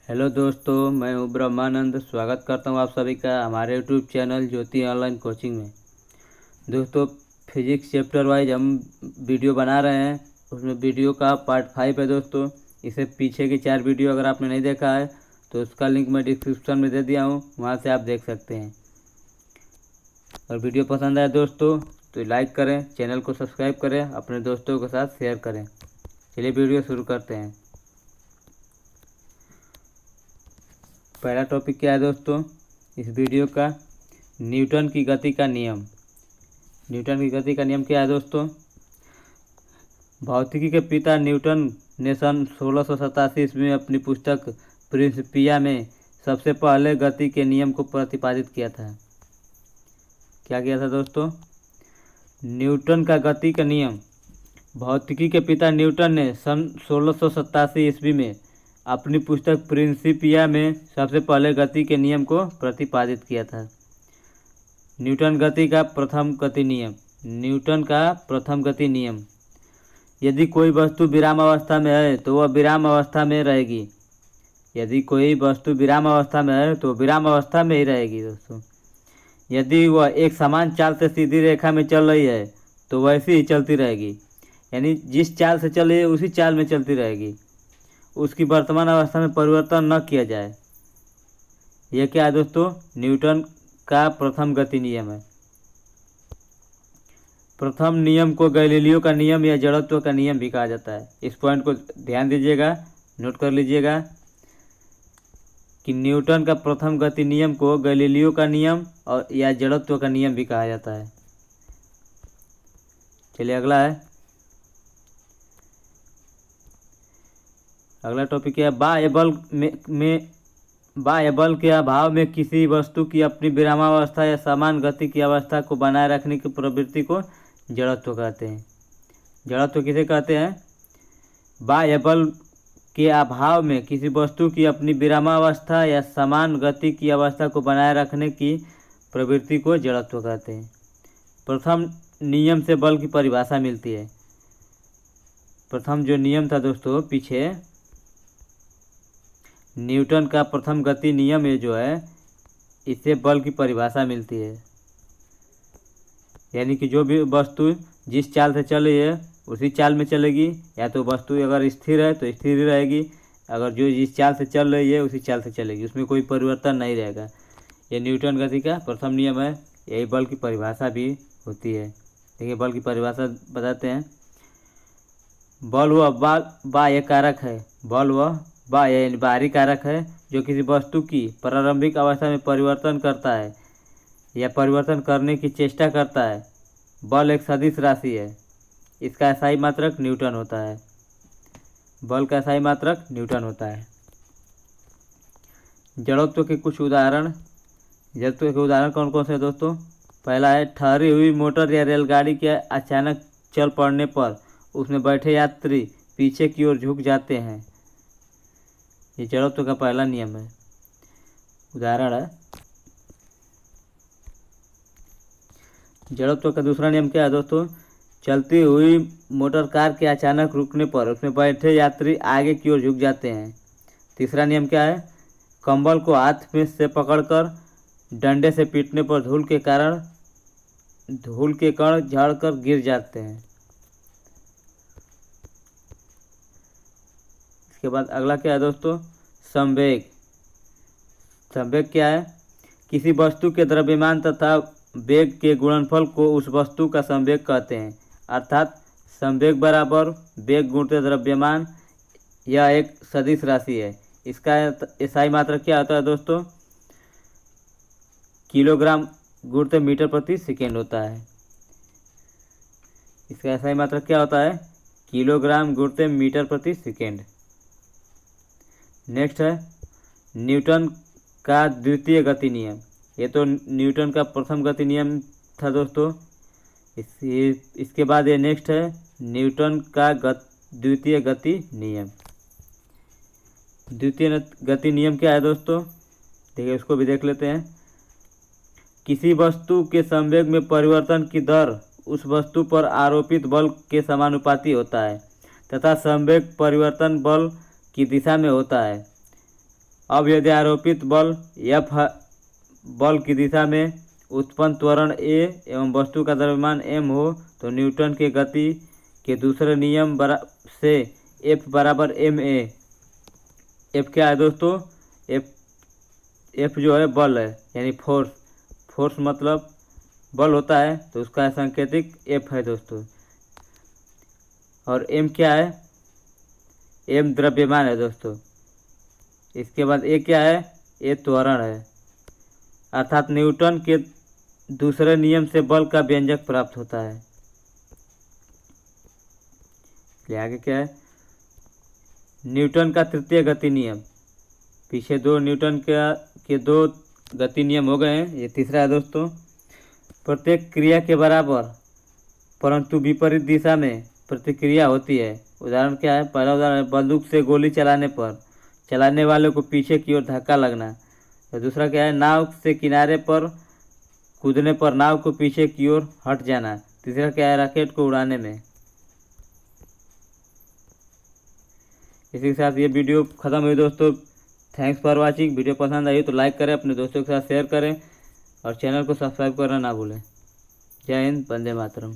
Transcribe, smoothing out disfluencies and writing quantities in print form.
Hello दोस्तों, मैं हूं ब्रह्मानंद। स्वागत करता हूं आप सभी का हमारे यूट्यूब चैनल ज्योति ऑनलाइन कोचिंग में। दोस्तों, फिजिक्स चैप्टर वाइज हम वीडियो बना रहे हैं। उसमें वीडियो का पार्ट 5 है दोस्तों। इसे पीछे की 4 वीडियो अगर आपने नहीं देखा है तो उसका लिंक मैं डिस्क्रिप्शन में दे दिया हूँ, वहाँ से आप देख सकते हैं। और वीडियो पसंद आए दोस्तों तो लाइक करें, चैनल को सब्सक्राइब करें, अपने दोस्तों के साथ शेयर करें। चलिए वीडियो शुरू करते हैं। पहला टॉपिक क्या है दोस्तों इस वीडियो का? न्यूटन की गति का नियम। न्यूटन की गति का नियम क्या है दोस्तों? भौतिकी के पिता न्यूटन ने सन 1687 ईस्वी में अपनी पुस्तक प्रिंसिपिया में सबसे पहले गति के नियम को प्रतिपादित किया था। क्या किया था दोस्तों? न्यूटन का गति का नियम। भौतिकी के पिता न्यूटन ने सन 1687 ईस्वी में अपनी पुस्तक प्रिंसिपिया में सबसे पहले गति के नियम को प्रतिपादित किया था। न्यूटन गति का प्रथम गति नियम। न्यूटन का प्रथम गति नियम। यदि कोई वस्तु विराम अवस्था में है तो वह विराम अवस्था में रहेगी। यदि कोई वस्तु विराम अवस्था में है तो विराम अवस्था में ही रहेगी दोस्तों। यदि वह एक समान चाल से सीधी रेखा में चल रही है तो वैसी ही चलती रहेगी, यानी जिस चाल से चल रही है उसी चाल में चलती रहेगी। उसकी वर्तमान अवस्था में परिवर्तन न किया जाए। यह क्या है दोस्तों? न्यूटन का प्रथम गति नियम है। प्रथम नियम को गैलीलियो का नियम या जड़त्व का नियम भी कहा जाता है। इस पॉइंट को ध्यान दीजिएगा, नोट कर लीजिएगा कि न्यूटन का प्रथम गति नियम को गैलीलियो का नियम और या जड़त्व का नियम भी कहा जाता है। चलिए अगला है। अगला टॉपिक है बाह्य बल के अभाव में किसी वस्तु की अपनी विरामावस्था या समान गति की अवस्था को बनाए रखने की प्रवृत्ति को जड़त्व कहते हैं। जड़त्व किसे कहते हैं? बाह्य बल के अभाव में किसी वस्तु की अपनी विरामावस्था या समान गति की अवस्था को बनाए रखने की प्रवृत्ति को जड़त्व कहते हैं। प्रथम नियम से बल की परिभाषा मिलती है। प्रथम जो नियम था दोस्तों पीछे, न्यूटन का प्रथम गति नियम ये जो है, इससे बल की परिभाषा मिलती है। यानी कि जो भी वस्तु जिस चाल से चल रही है उसी चाल में चलेगी, या तो वस्तु अगर स्थिर है तो स्थिर ही रहेगी, अगर जो जिस चाल से चल रही है उसी चाल से चलेगी, उसमें कोई परिवर्तन नहीं रहेगा। ये न्यूटन गति का प्रथम नियम है। यही बल की परिभाषा भी होती है। देखिए बल की परिभाषा बताते हैं। बल वह बाह्य कारक है। बल वह बाह्य बाहरी कारक है जो किसी वस्तु की प्रारंभिक अवस्था में परिवर्तन करता है या परिवर्तन करने की चेष्टा करता है। बल एक सदिश राशि है। इसका SI मात्रक न्यूटन होता है। बल का SI मात्रक न्यूटन होता है। जड़त्व के कुछ उदाहरण। जड़त्व के उदाहरण कौन कौन से हैं दोस्तों? पहला है ठहरी हुई मोटर या रेलगाड़ी के अचानक चल पड़ने पर उसमें बैठे यात्री पीछे की ओर झुक जाते हैं। ये जड़त्व का पहला नियम है, उदाहरण है। जड़त्व का दूसरा नियम क्या है दोस्तों? चलती हुई मोटर कार के अचानक रुकने पर उसमें बैठे यात्री आगे की ओर झुक जाते हैं। तीसरा नियम क्या है? कंबल को हाथ में से पकड़कर डंडे से पीटने पर धूल के कण झड़कर गिर जाते हैं। इसके बाद अगला क्या है दोस्तों? संवेग। संवेग क्या है? किसी वस्तु के द्रव्यमान तथा वेग के गुणनफल को उस वस्तु का संवेग कहते हैं। अर्थात संवेग बराबर वेग गुणित द्रव्यमान। यह एक सदिश राशि है। इसका SI मात्रक क्या होता है दोस्तों? किलोग्राम गुणित मीटर प्रति सेकेंड होता है। इसका SI मात्रक क्या होता है? किलोग्राम गुणित मीटर प्रति सेकेंड। नेक्स्ट है न्यूटन का द्वितीय गति नियम। ये तो न्यूटन का प्रथम गति नियम था दोस्तों। इसके बाद ये नेक्स्ट है न्यूटन का द्वितीय गति नियम। द्वितीय गति नियम क्या है दोस्तों? देखिए उसको भी देख लेते हैं। किसी वस्तु के संवेग में परिवर्तन की दर उस वस्तु पर आरोपित बल के समानुपाती होता है तथा संवेग परिवर्तन बल की दिशा में होता है। अब यदि आरोपित बल F बल की दिशा में उत्पन्न त्वरण A एवं वस्तु का द्रव्यमान m हो तो न्यूटन के गति के दूसरे नियम से F बराबर ma। F क्या है दोस्तों? F जो है बल है, यानी फोर्स। फोर्स मतलब बल होता है, तो उसका सांकेतिक F है दोस्तों। और m क्या है? m द्रव्यमान है दोस्तों। इसके बाद A क्या है? A त्वरण है। अर्थात न्यूटन के दूसरे नियम से बल का व्यंजक प्राप्त होता है। आगे क्या है? न्यूटन का तृतीय गति नियम। पीछे दो न्यूटन के दो गति नियम हो गए हैं, ये तीसरा है दोस्तों। प्रत्येक क्रिया के बराबर परंतु विपरीत दिशा में प्रतिक्रिया होती है। उदाहरण क्या है? पहला उदाहरण, बंदूक से गोली चलाने पर चलाने वाले को पीछे की ओर धक्का लगना। तो दूसरा क्या है? नाव से किनारे पर कूदने पर नाव को पीछे की ओर हट जाना। तीसरा क्या है? रॉकेट को उड़ाने में। इसी के साथ ये वीडियो खत्म हुई दोस्तों। Thanks for watching. वीडियो पसंद आई तो लाइक करें, अपने दोस्तों के साथ शेयर करें और चैनल को सब्सक्राइब करना ना भूलें। जय हिंद, वंदे मातरम।